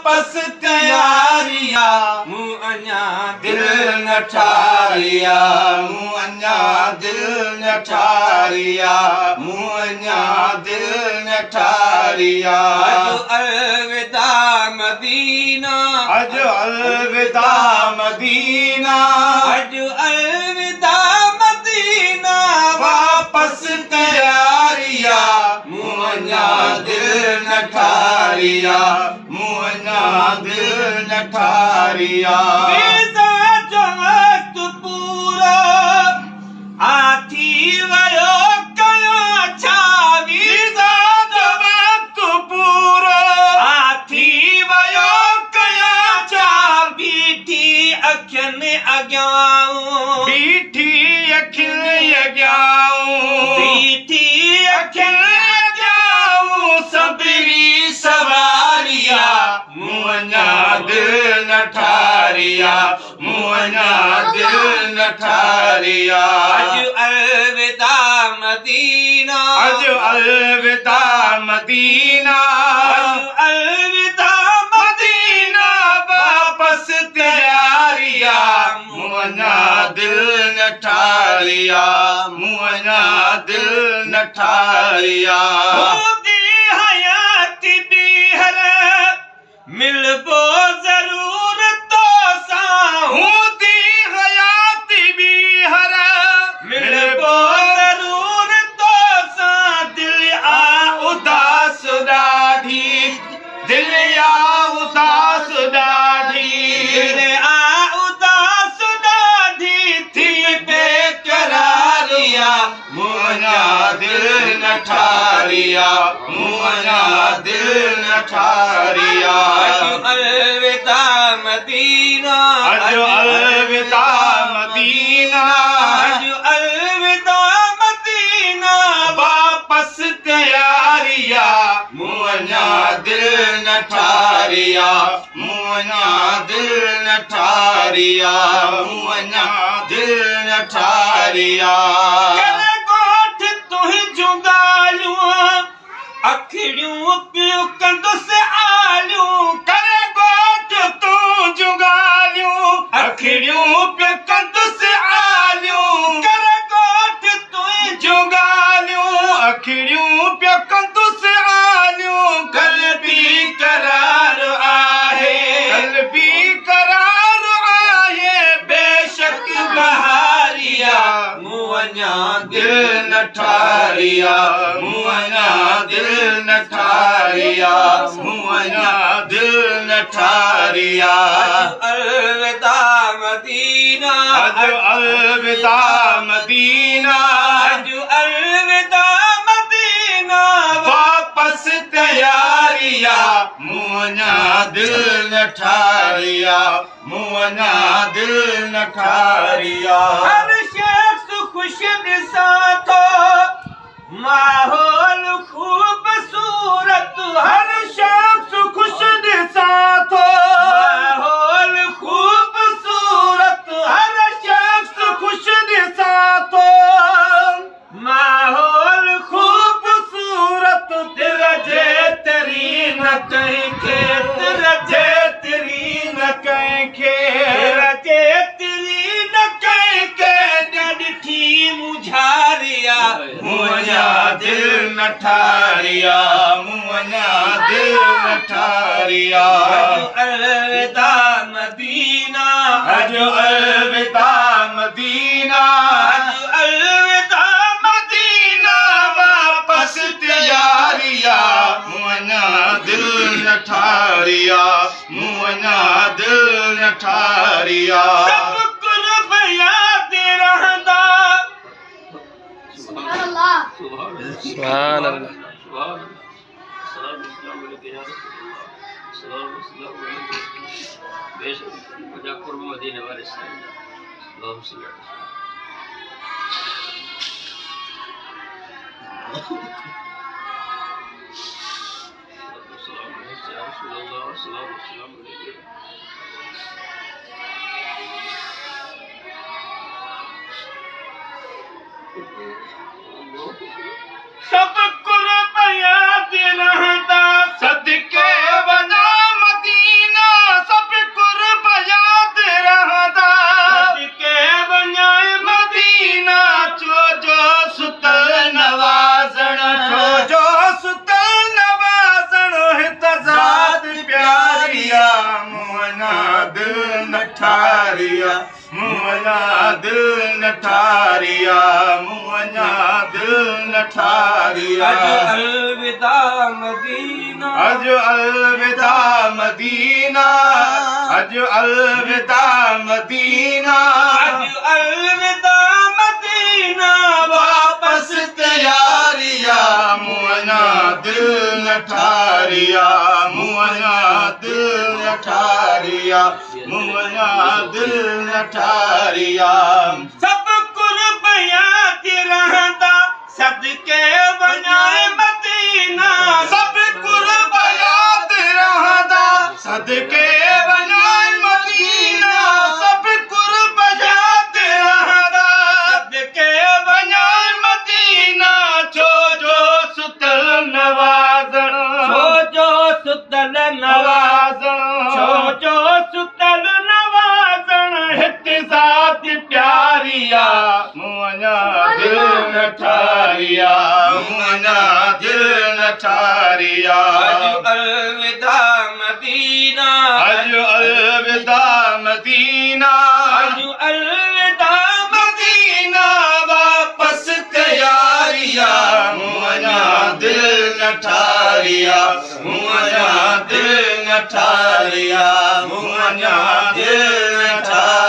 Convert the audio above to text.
वापस तयारिया मूं अञा दिल न ठारिया मूं अञा दिल न ठारिया मूं अञा दिल न ठारिया अलविदा मदीना अज अलविदा मदीना अज अलविदा मदीना वापस तयारिया मूं अञा दिल न ठारिया मूं अञा दिल न ठारिया वीज़ा जो वक्त पूरो आथी वयो कयो छा वीज़ा जो वक्त पूरो आथी वयो कयो छा बीठी अखियुनि अॻियां बीठी अखियुनि अॻियां बीठी अखियुनि अॻियां सबरी सवारिया मूं अञा दिल न ठारिया मूं अञा दिल न ठारिया अज अलविदा मदीना अज अलविदा मदीना अज अलविदा मदीना वापस तयारिया मूं अञा दिल न ठारिया मूं अञा दिल न ठारिया मिलबो जरूर तो सां हूंदी हयाती बीहर मिलबो जरूर तो सां दिल आ उदास ॾाढी दिल आ उदास ॾाढी दिल आ उदास ॾाढी थी बेकरारिया मूं अञा दिल न ठारिया मूं अञा दिल न ठारिया अलविदा मदीना अज अलविदा मदीना अज अलविदा मदीना वापस तयारिया मूं अञा दिल न ठारिया मूं अञा दिल न ठारिया मूं अञा दिल न ठारिया अखिड़ियूं पियो कंदुसि आलियूं करे गोठ तूं जुगालियूं अखिड़ियूं पियो कंदुसि आलियूं करे गोठ तूं जुगालियूं अखिड़ियूं पियो कंदुसि आलियूं क़ल्बी करार आहे क़ल्बी करार आहे बेशक बहारिया मूं अञा दिल न ठारिया मूं अञा दिल न ठारिया मूं अञा दिल न ठारिया अलविदा मदीना अज अलविदा मदीना अज अलविदा मदीना वापस तयारिया मूं अञा दिल न ठारिया मूं अञा दिल न ठारिया हर शख्स खुश ॾिसां थो माहौल खूबसूरत हर शख्स खुश ॾिसां थो माहौल खूबसूरत हर शख्स खुश ॾिसां थो माहौल खूबसूरत दिल जेतिरी न कंहिंखे दिल जेतिरी न कंहिंखे दिल जेतिरी न कंहिंखे ॾिठी मुझारिया मूं अञा दिल न ठारिया मूं अञा दिल न ठारिया अलविदा मदीना अज अलविदा मदीना अज अलविदा मदीना वापस तयारिया मूं अञा दिल न ठारिया मूं अञा दिल न ठारिया सब कुर्ब याद रहंदा सुभान अल्लाह सुभान अल्लाह सलाम इस्लाम अलैहि सलाम इस्लाम अलैहि बेशक वजा कुर्ब मदीने वाले सलाम सलाम सब कुर्ब याद रहंदा सदके वना मदीना मुआना दिल न ठारिया मुआना दिल न ठारिया अलविदा मदीना अज अलविदा मदीना अज अलविदा मदीना अज अलविदा मदीना वापस तैयारिया मुआना दिल न ठारिया मुआना दिल न ठारिया मुआना दिल न ठारिया सब कुर्बियां दी रहंदा सदके वञाए मदीना सब कुर्बियां दी रहंदा सदके वञाए मदीना सब कुर्बियां दी रहंदा सदके वञाए मदीना छो जो सुतल नवाज़ण छो जो सुतल नवाज़ण छो जो सुतल नवाज़ण हित ज़ात प्यारिया मुआना दिल न ठारिया मुआना दिल न ठारिया अज अलविदा मदीना अज अलविदा मदीना अज अलविदा मदीना वापस तैयारिया मुआना दिल न ठारिया मुआना दिल न ठारिया मुआना दिल न ठारिया